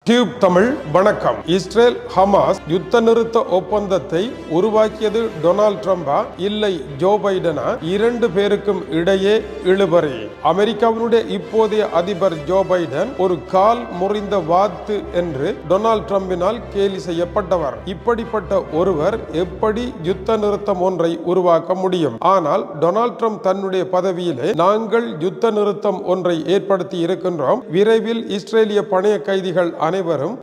Tube Tamil வணக்கம். Israel Hamas யுத்த நிறுத்த ஒப்பந்தத்தை உருவாக்கியது டொனால்ட் ட்ரம்பா இல்லை ஜோ பைடனா? இரண்டு பேருக்கும் இடையே இழுபறி. அமெரிக்காவினுடைய இப்போதைய அதிபர் ஜோ பைடன் ஒரு கால் முறிந்த வாத்து என்று டொனால்ட் ட்ரம்பினால் கேலி செய்யப்பட்டவர். இப்படிப்பட்ட ஒருவர் எப்படி யுத்த நிறுத்தம் ஒன்றை உருவாக்க முடியும்? ஆனால் டொனால்ட் ட்ரம்ப் தன்னுடைய பதவியிலே நாங்கள் யுத்த நிறுத்தம் ஒன்றை ஏற்படுத்தி இருக்கின்றோம், விரைவில் இஸ்ரேலிய பணைய கைதிகள் அனைவரும்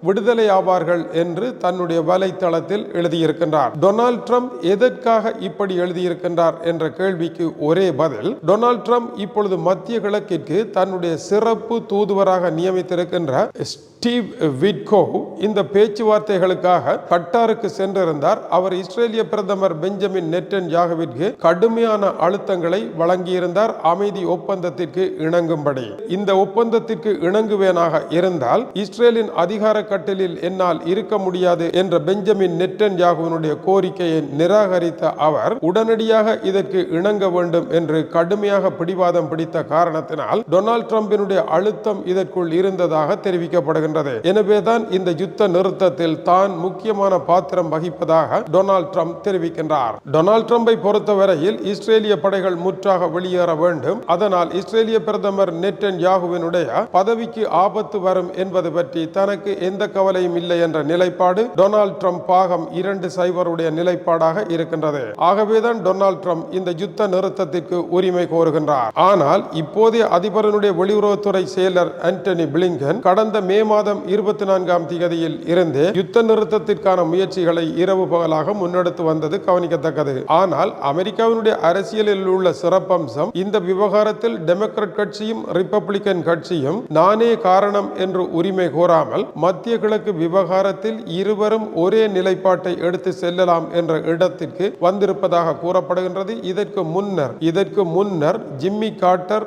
விடுதலை ஆவார்கள் என்று தன்னுடைய வலைத்தளத்தில் எழுதியிருக்கின்றார். டொனால்ட் ட்ரம்ப் எதற்காக இப்படி எழுதியிருக்கின்றார் என்ற கேள்விக்கு ஒரே பதில், டொனால்ட் ட்ரம்ப் இப்பொழுது மத்திய கிழக்கிற்கு தன்னுடைய சிறப்பு தூதுவராக நியமித்திருக்கின்ற ஸ்டீவ் விட்கோவ் இந்த பேச்சுவார்த்தைகளுக்காக கட்டாருக்கு சென்றிருந்தார். அவர் இஸ்ரேலிய பிரதமர் பெஞ்சமின் நெட்டன்யாகுவிற்கு கடுமையான அழுத்தங்களை வழங்கியிருந்தார் அமைதி ஒப்பந்தத்திற்கு இணங்கும்படி. இந்த ஒப்பந்தத்திற்கு இணங்குவேனாக இருந்தால் இஸ்ரேலின் அதிகார கட்டலில் என்னால் இருக்க முடியாது என்ற பெஞ்சமின் நெட்டன்யாகுவினுடைய கோரிக்கையை நிராகரித்த அவர் உடனடியாக இதற்கு இணங்க வேண்டும் என்று கடுமையாக பிடிவாதம் பிடித்த காரணத்தினால் டொனால்ட் ட்ரம்பினுடைய அழுத்தம் இதற்குள் இருந்ததாக தெரிவிக்கப்படுகின்றது. எனவேதான் இந்த யுத்த நிறுத்தத்தில் தான் முக்கியமான பாத்திரம் வகிப்பதாக டொனால்ட் ட்ரம்ப் தெரிவிக்கின்றார். டொனால்ட் ட்ரம்பை பொறுத்தவரையில் இஸ்ரேலிய படைகள் முற்றாக வெளியேற வேண்டும், அதனால் இஸ்ரேலிய பிரதமர் நெட்டன்யாகுவினுடைய பதவிக்கு ஆபத்து வரும் என்பது பற்றி தனக்கு எந்த கவலையும் இல்லை என்ற நிலைப்பாடு டொனால்ட் ட்ரம்ப் பாகம் 2-0 நிலைப்பாடாக இருக்கின்றது. ஆகவேதான் டொனால்ட் ட்ரம்ப் இந்த யுத்த நிறுத்தத்திற்கு உரிமை கோருகின்றார். ஆனால் இப்போதைய அதிபரனுடைய வெளியுறவுத்துறை செயலர் ஆண்டனி பிளிங்கன் கடந்த மே மாதம் 24ஆம் தேதியில் இருந்தே யுத்த நிறுத்தத்திற்கான முயற்சிகளை இரவு பகலாக முன்னெடுத்து வந்தது கவனிக்கத்தக்கது. ஆனால் அமெரிக்காவினுடைய அரசியலில் உள்ள சிறப்பம்சம், இந்த விவகாரத்தில் டெமோக்ராட் கட்சியும் ரிப்பப்ளிகன் கட்சியும் நானே காரணம் என்று உரிமை கோராமல் மத்திய கிழக்கு விவகாரத்தில் இருவரும் ஒரே நிலைப்பாட்டை எடுத்து செல்லலாம் என்ற இடத்திற்கு வந்திருப்பதாக கூறப்படுகின்றது. இதற்கு முன்னர் ஜிம்மி கார்ட்டர்